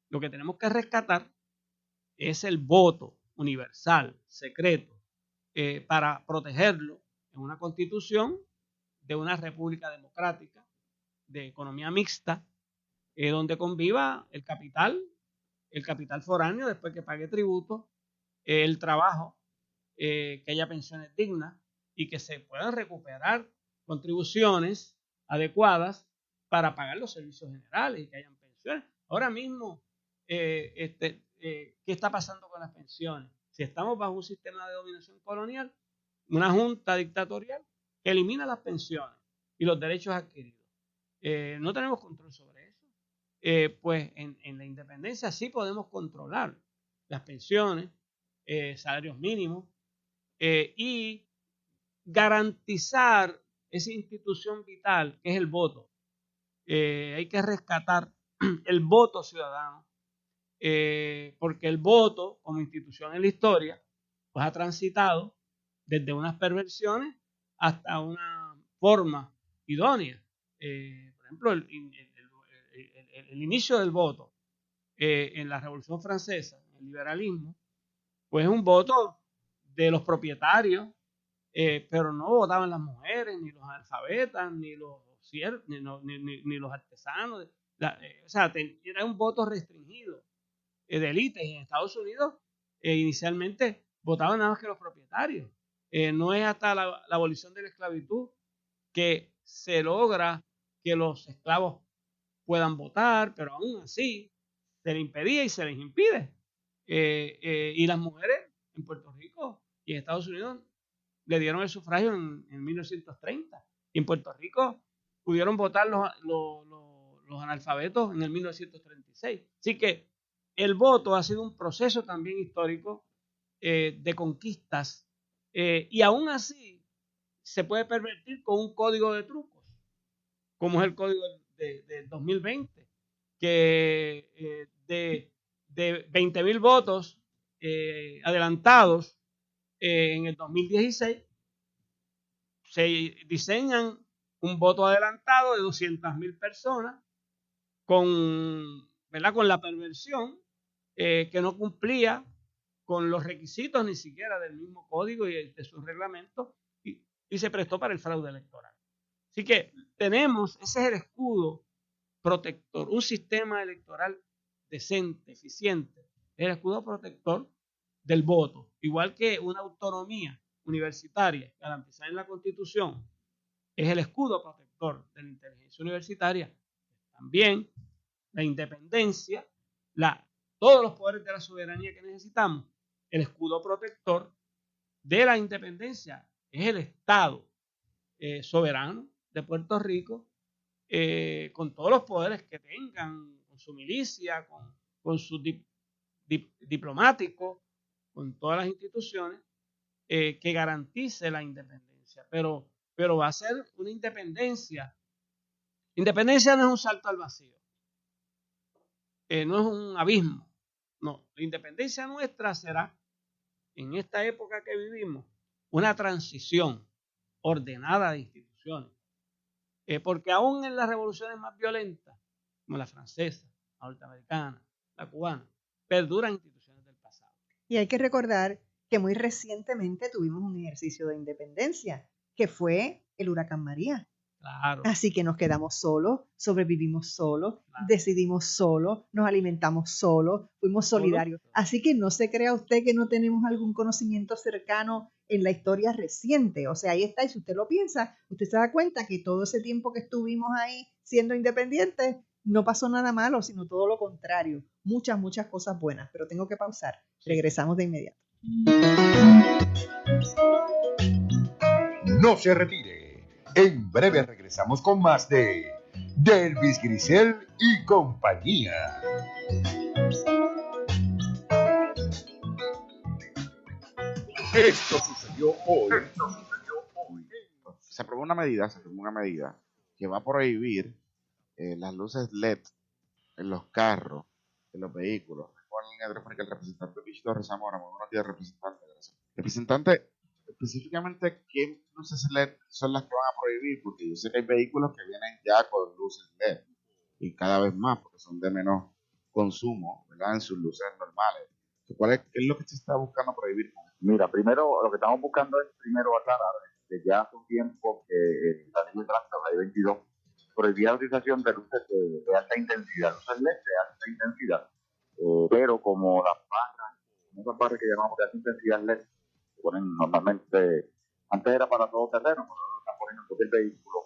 Speaker 3: lo que tenemos que rescatar es el voto universal, secreto, para protegerlo en una constitución de una república democrática, de economía mixta, donde conviva el capital foráneo después que pague tributo, el trabajo, que haya pensiones dignas y que se puedan recuperar contribuciones adecuadas para pagar los servicios generales y que hayan pensiones. Ahora mismo, ¿qué está pasando con las pensiones? Si estamos bajo un sistema de dominación colonial, una junta dictatorial que elimina las pensiones y los derechos adquiridos, no tenemos control sobre eso. Pues en la independencia sí podemos controlar las pensiones, salarios mínimos, y garantizar esa institución vital que es el voto. Hay que rescatar el voto ciudadano porque el voto como institución en la historia pues ha transitado desde unas perversiones hasta una forma idónea. Por ejemplo, el inicio del voto en la Revolución Francesa, el liberalismo, pues es un voto de los propietarios, pero no votaban las mujeres, ni los analfabetas, ni los artesanos. O sea, era un voto restringido de élites. En Estados Unidos inicialmente votaban nada más que los propietarios. No es hasta la abolición de la esclavitud que se logra que los esclavos puedan votar, pero aún así se les impedía y se les impide. Y las mujeres en Puerto Rico y en Estados Unidos le dieron el sufragio en 1930. Y en Puerto Rico pudieron votar los analfabetos en el 1936. Así que el voto ha sido un proceso también histórico de conquistas, y aún así se puede pervertir con un código de trucos, como es el código de 2020, que de 20,000 votos adelantados en el 2016, se diseñan un voto adelantado de 200,000 personas con la perversión que no cumplía con los requisitos ni siquiera del mismo código y de sus reglamentos, y se prestó para el fraude electoral. Así que ese es el escudo protector, un sistema electoral decente, eficiente, es el escudo protector del voto, igual que una autonomía universitaria garantizada en la Constitución es el escudo protector de la inteligencia universitaria. También la independencia, todos los poderes de la soberanía que necesitamos, el escudo protector de la independencia es el Estado soberano de Puerto Rico, con todos los poderes que tengan, con su milicia, con su diplomático, con todas las instituciones que garantice la independencia. Pero va a ser una independencia. Independencia no es un salto al vacío, no es un abismo. No, la independencia nuestra será, en esta época que vivimos, una transición ordenada de instituciones. Porque aún en las revoluciones más violentas, como la francesa, la norteamericana, la cubana, perduran instituciones del pasado.
Speaker 2: Y hay que recordar que muy recientemente tuvimos un ejercicio de independencia, que fue el huracán María.
Speaker 3: Claro.
Speaker 2: Así que nos quedamos solos, sobrevivimos solos, decidimos solos, nos alimentamos solos, fuimos solidarios. Así que no se crea usted que no tenemos algún conocimiento cercano en la historia reciente. O sea, ahí está, y si usted lo piensa, usted se da cuenta que todo ese tiempo que estuvimos ahí siendo independientes, no pasó nada malo, sino todo lo contrario. Muchas, muchas cosas buenas, pero tengo que pausar. Regresamos de inmediato.
Speaker 1: No se retire. En breve regresamos con más de Delvis Grisel y compañía. Esto sucedió hoy.
Speaker 4: Se aprobó una medida que va a prohibir las luces LED en los carros, en los vehículos. Con la línea telefónica el representante Víctor Rezamora. Muy buenos días, representante. Gracias. Representante, específicamente, ¿qué luces LED son las que van a prohibir? Porque yo sé que hay vehículos que vienen ya con luces LED y cada vez más, porque son de menos consumo, ¿verdad? En sus luces normales. ¿Qué es lo que se está buscando prohibir?
Speaker 11: Mira, primero lo que estamos buscando es aclarar que ya hace un tiempo que la ley de tránsito, la ley 22, prohibía la utilización de luces de alta intensidad, luces LED de alta intensidad, pero como las barras que llamamos de alta intensidad LED, se ponen normalmente, antes era para todo terreno, pero ahora lo están poniendo en cualquier vehículo,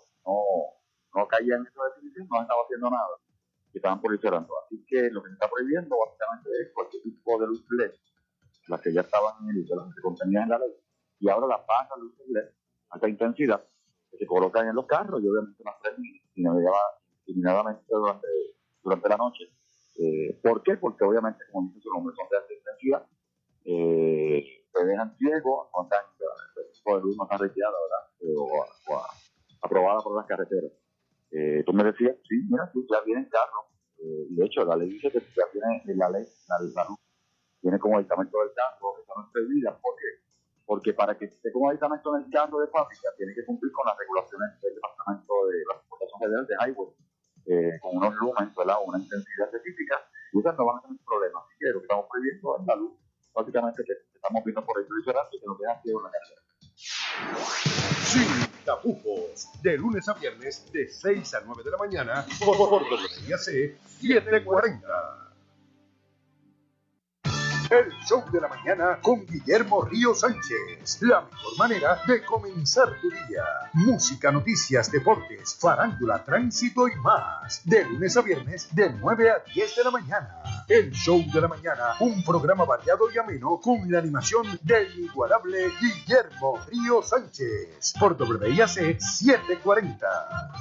Speaker 11: no caía en esa definición, no estaba haciendo nada, y estaban proliferando. Así que lo que se está prohibiendo básicamente es cualquier tipo de luz LED, las que ya estaban en el uso, las que se contenían en la ley, y ahora las barras de luces LED alta intensidad que se colocan en los carros y obviamente las prenden inmediatamente durante la noche. ¿Por qué? Porque obviamente, como dice su nombre, son de alta intensidad, se dejan ciegos cuando el tipo de luz no está retirada, ¿verdad? O aprobada por las carreteras. Tú me decías, sí, mira, sí, ya vienen carros y de hecho la ley dice que ya tiene la ley, la luz tiene como aditamento del carro, esa no es prohibida. ¿Por qué? Porque para que esté como aditamento en el carro de fábrica, tiene que cumplir con las regulaciones del Departamento de la Transportación Federal de Highway, con unos lumens, ¿verdad? Una intensidad específica, y ustedes no van a tener problemas. Así que lo que estamos prohibiendo es la luz, básicamente, que estamos viendo por el triceratops, que nos deja ciego en la carretera.
Speaker 7: Sin tapujos, de lunes a viernes, de 6 a 9 de la mañana, por WIAC 740. El show de la mañana con Guillermo Río Sánchez. La mejor manera de comenzar tu día. Música, noticias, deportes, farándula, tránsito y más. De lunes a viernes, de 9 a 10 de la mañana. El show de la mañana, un programa variado y ameno con la animación del inigualable Guillermo Río Sánchez. Por WIAC 740.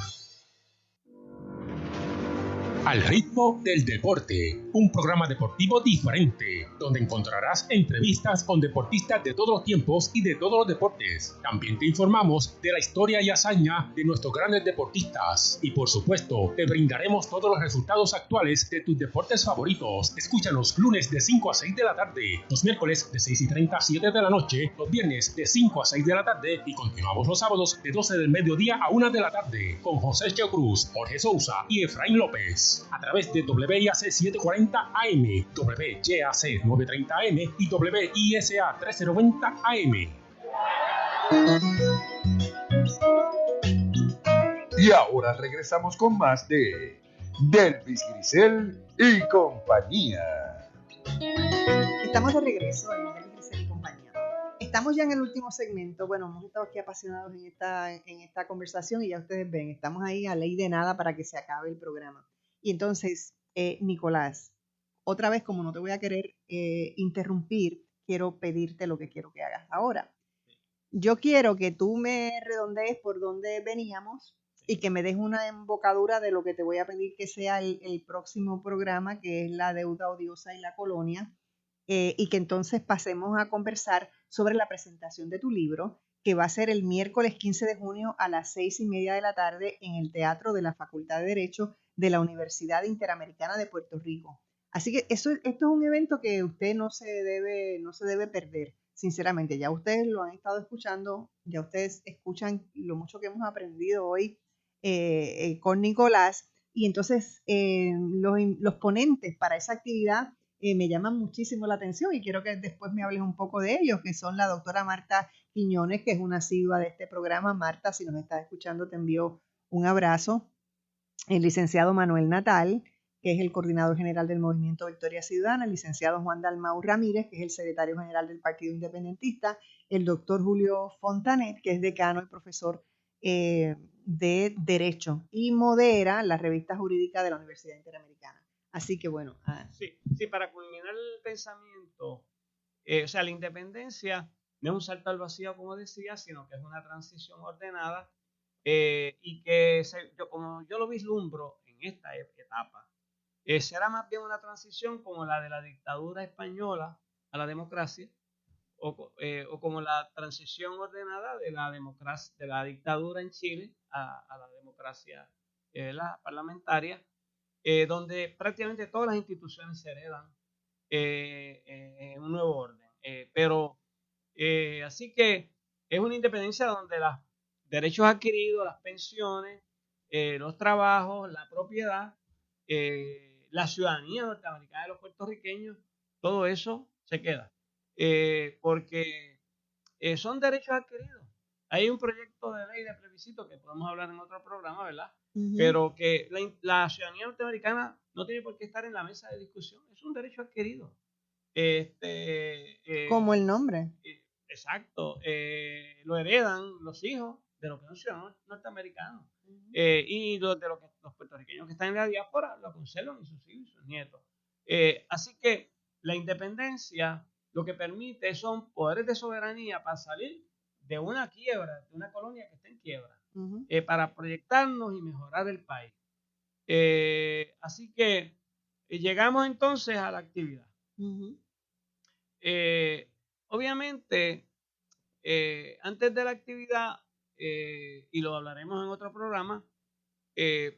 Speaker 12: Al ritmo del deporte, un programa deportivo diferente, donde encontrarás entrevistas con deportistas de todos los tiempos y de todos los deportes. También te informamos de la historia y hazaña de nuestros grandes deportistas. Y por supuesto, te brindaremos todos los resultados actuales de tus deportes favoritos. Escúchanos lunes de 5 a 6 de la tarde, los miércoles de 6:30 a 7 de la noche, los viernes de 5 a 6 de la tarde y continuamos los sábados de 12 del mediodía a 1 de la tarde con José Cheo Cruz, Jorge Sousa y Efraín López. A través de WIAC 740 AM, WYAC 930 AM y WISA 1390 AM.
Speaker 7: Y ahora regresamos con más de Delvis Grisel y compañía.
Speaker 2: Estamos de regreso en Delvis Grisel y compañía. Estamos ya en el último segmento. Bueno, hemos estado aquí apasionados en esta conversación y ya ustedes ven, estamos ahí a ley de nada para que se acabe el programa. Y entonces, Nicolás, otra vez, como no te voy a querer interrumpir, quiero pedirte lo que quiero que hagas ahora. Yo quiero que tú me redondees por dónde veníamos y que me des una embocadura de lo que te voy a pedir que sea el próximo programa, que es la deuda odiosa y la colonia, y que entonces pasemos a conversar sobre la presentación de tu libro, que va a ser el miércoles 15 de junio a las 6:30 de la tarde en el Teatro de la Facultad de Derecho de la Universidad Interamericana de Puerto Rico. Así que esto es un evento que usted no se debe perder, sinceramente. Ya ustedes lo han estado escuchando, ya ustedes escuchan lo mucho que hemos aprendido hoy con Nicolás, y entonces los ponentes para esa actividad me llaman muchísimo la atención y quiero que después me hables un poco de ellos, que son la doctora Marta Quiñones, que es una asidua de este programa. Marta, si nos estás escuchando, te envío un abrazo. El licenciado Manuel Natal, que es el coordinador general del Movimiento Victoria Ciudadana, el licenciado Juan Dalmau Ramírez, que es el secretario general del Partido Independentista, el doctor Julio Fontanet, que es decano y profesor de Derecho y modera la revista jurídica de la Universidad Interamericana. Así que bueno.
Speaker 3: Sí, para culminar el pensamiento, o sea, la independencia no es un salto al vacío, como decía, sino que es una transición ordenada y que, como yo lo vislumbro en esta etapa, será más bien una transición como la de la dictadura española a la democracia, o como la transición ordenada de la dictadura en Chile a la democracia parlamentaria, donde prácticamente todas las instituciones se heredan en un nuevo orden. Así que es una independencia donde los derechos adquiridos, las pensiones, los trabajos, la propiedad, la ciudadanía norteamericana de los puertorriqueños, todo eso se queda. Porque son derechos adquiridos. Hay un proyecto de ley de plebiscito que podemos hablar en otro programa, ¿verdad? Uh-huh. Pero que la ciudadanía norteamericana no tiene por qué estar en la mesa de discusión. Es un derecho adquirido.
Speaker 2: Como el nombre.
Speaker 3: Exacto. Lo heredan los hijos de los que son ciudadanos norteamericanos. Uh-huh. Y de los puertorriqueños que están en la diáspora lo conservan, y sus hijos y sus nietos. Así que la independencia lo que permite son poderes de soberanía para salir de una quiebra, de una colonia que está en quiebra, uh-huh. Para proyectarnos y mejorar el país. Así que llegamos entonces a la actividad. Uh-huh. Obviamente, antes de la actividad, y lo hablaremos en otro programa,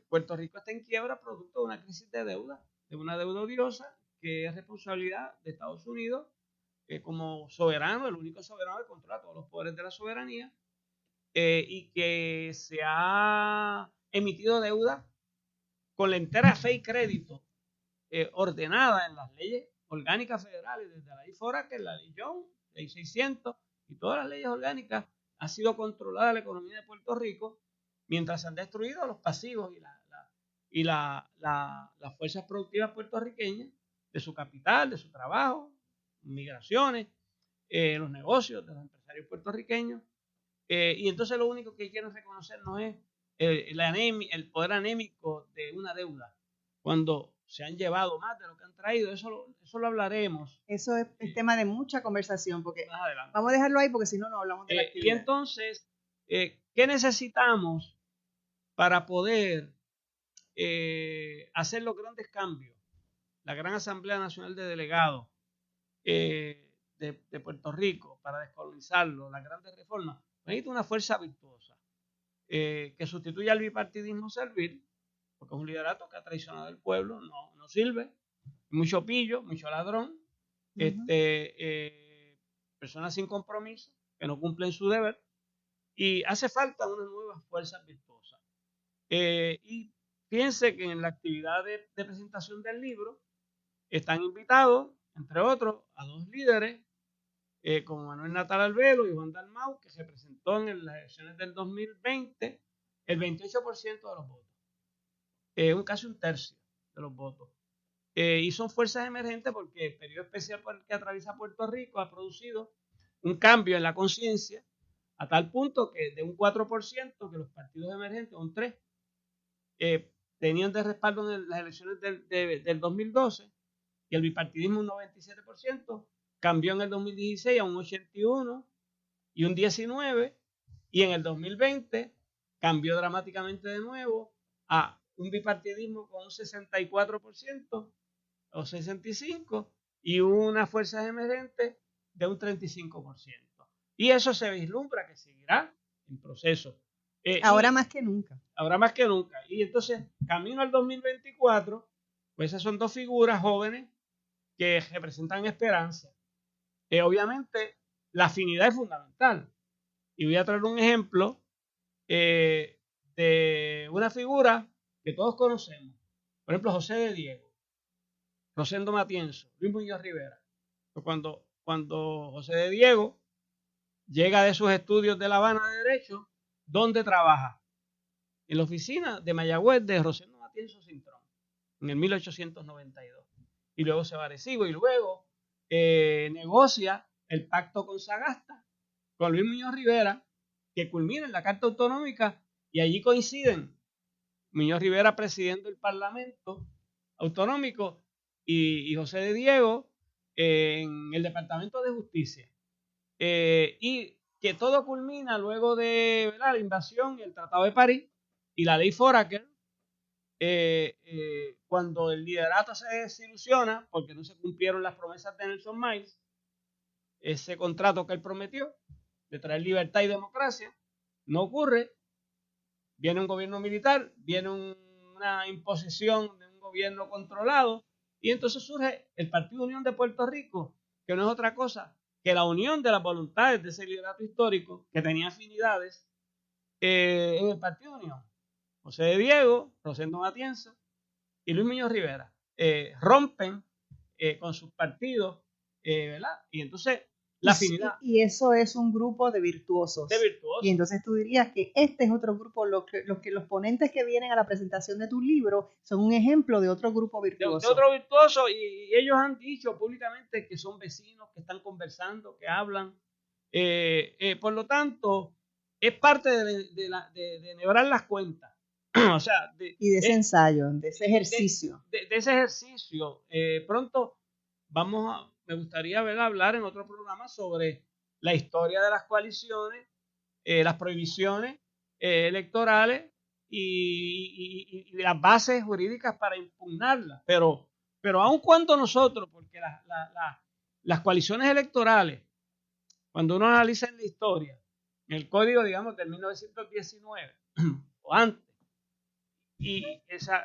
Speaker 3: Puerto Rico está en quiebra producto de una crisis de deuda, de una deuda odiosa que es responsabilidad de Estados Unidos como soberano, el único soberano que controla todos los poderes de la soberanía, y que se ha emitido deuda con la entera fe y crédito ordenada en las leyes orgánicas federales, desde la ley Foraker, la ley Young, ley 600 y todas las leyes orgánicas. Ha sido controlada la economía de Puerto Rico mientras se han destruido los pasivos y las fuerzas productivas puertorriqueñas de su capital, de su trabajo, migraciones, los negocios de los empresarios puertorriqueños. Y entonces lo único que quieren reconocer no es el poder anémico de una deuda, cuando se han llevado más de lo que han traído. Eso lo hablaremos.
Speaker 2: Eso es tema de mucha conversación, porque
Speaker 3: más adelante.
Speaker 2: Vamos a dejarlo ahí porque si no, no hablamos de la actividad.
Speaker 3: Y entonces, ¿qué necesitamos para poder hacer los grandes cambios? La Gran Asamblea Nacional de Delegados de Puerto Rico, para descolonizarlo, las grandes reformas, necesita una fuerza virtuosa que sustituya al bipartidismo servil, porque es un liderato que ha traicionado al pueblo, no sirve, mucho pillo, mucho ladrón, personas sin compromiso, que no cumplen su deber, y hace falta unas nuevas fuerzas virtuosas. Y fíjense que en la actividad de presentación del libro están invitados, entre otros, a dos líderes, como Manuel Natal Albelo y Juan Dalmau, que se presentó en las elecciones del 2020 el 28% de los votos, casi un tercio de los votos. Y son fuerzas emergentes porque el periodo especial por el que atraviesa Puerto Rico ha producido un cambio en la conciencia a tal punto que de un 4% que los partidos emergentes, un 3%, tenían de respaldo en las elecciones del 2012, y el bipartidismo un 97%, cambió en el 2016 a un 81% y un 19%, y en el 2020 cambió dramáticamente de nuevo a un bipartidismo con un 64% o 65%, y unas fuerzas emergentes de un 35%. Y eso se vislumbra que seguirá en proceso.
Speaker 2: Ahora más que nunca.
Speaker 3: Ahora más que nunca. Y entonces, camino al 2024, pues esas son dos figuras jóvenes que representan esperanza. Obviamente, la afinidad es fundamental. Y voy a traer un ejemplo de una figura que todos conocemos. Por ejemplo, José de Diego, Rosendo Matienzo, Luis Muñoz Rivera. Cuando José de Diego llega de sus estudios de La Habana de Derecho, ¿dónde trabaja? En la oficina de Mayagüez de Rosendo Matienzo Cintrón, en el 1892. Y luego se va a Arecibo y luego negocia el pacto con Sagasta, con Luis Muñoz Rivera, que culmina en la Carta Autonómica, y allí coinciden Muñoz Rivera presidiendo el Parlamento Autonómico y José de Diego en el Departamento de Justicia. Y que todo culmina luego de la invasión y el Tratado de París y la ley Foraker, cuando el liderato se desilusiona porque no se cumplieron las promesas de Nelson Miles, ese contrato que él prometió de traer libertad y democracia, no ocurre. Viene un gobierno militar, viene una imposición de un gobierno controlado, y entonces surge el Partido Unión de Puerto Rico, que no es otra cosa que la unión de las voluntades de ese liderato histórico que tenía afinidades en el Partido Unión. José de Diego, Rosendo Matienzo y Luis Muñoz Rivera rompen con sus partidos, ¿verdad? Y entonces la afinidad.
Speaker 2: Y eso es un grupo de virtuosos. Y entonces tú dirías que este es otro grupo, los ponentes que vienen a la presentación de tu libro son un ejemplo de otro grupo virtuoso.
Speaker 3: De otro virtuoso, y ellos han dicho públicamente que son vecinos, que están conversando, que hablan. Por lo tanto, es parte de enhebrar las cuentas. O sea,
Speaker 2: y de ese ensayo, de ese ejercicio.
Speaker 3: De ese ejercicio. Pronto me gustaría hablar en otro programa sobre la historia de las coaliciones, las prohibiciones electorales y las bases jurídicas para impugnarlas. Pero aun cuando nosotros, porque las coaliciones electorales, cuando uno analiza en la historia, en el código, digamos, del 1919 o antes,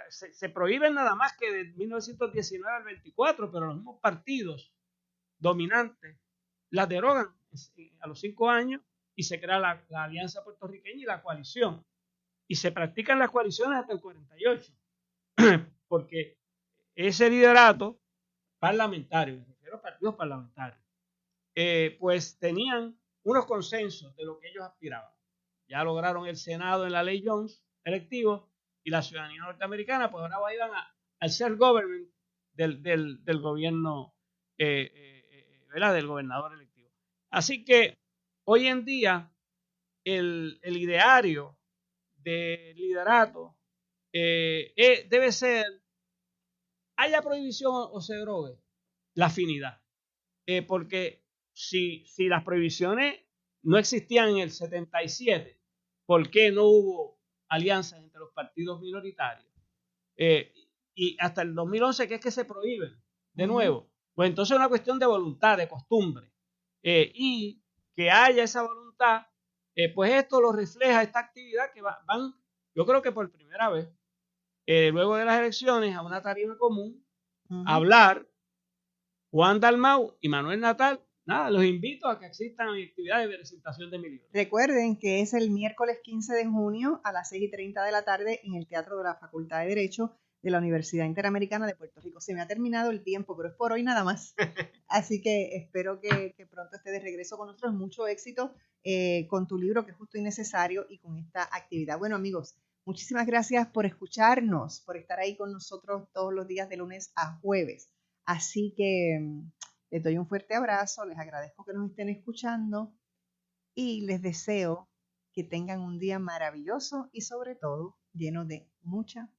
Speaker 3: se prohíben nada más que de 1919 al 24, pero los mismos partidos dominantes las derogan a los 5 años y se crea la Alianza Puertorriqueña y la coalición. Y se practican las coaliciones hasta el 48, porque ese liderato parlamentario, me refiero a partidos parlamentarios, pues tenían unos consensos de lo que ellos aspiraban. Ya lograron el Senado en la ley Jones electivo y la ciudadanía norteamericana, pues ahora iban al self-government del gobierno, ¿verdad? Del gobernador electivo. Así que hoy en día el ideario de liderato debe ser, haya prohibición o se drogue, la afinidad. Porque si las prohibiciones no existían en el 77, ¿por qué no hubo alianzas entre los partidos minoritarios? Y hasta el 2011, que es que se prohíben de nuevo. Pues entonces es una cuestión de voluntad, de costumbre. Y que haya esa voluntad, pues esto lo refleja esta actividad que van, yo creo que por primera vez, luego de las elecciones, a una tarima común, a hablar Juan Dalmau y Manuel Natal. Nada, los invito a que existan actividades de presentación de mi libro.
Speaker 2: Recuerden que es el miércoles 15 de junio a las 6:30 de la tarde en el Teatro de la Facultad de Derecho de la Universidad Interamericana de Puerto Rico. Se me ha terminado el tiempo, pero es por hoy nada más. Así que espero que pronto esté de regreso con nosotros. Mucho éxito con tu libro, que es justo y necesario, y con esta actividad. Bueno, amigos, muchísimas gracias por escucharnos, por estar ahí con nosotros todos los días de lunes a jueves. Así que les doy un fuerte abrazo, les agradezco que nos estén escuchando y les deseo que tengan un día maravilloso y sobre todo lleno de mucha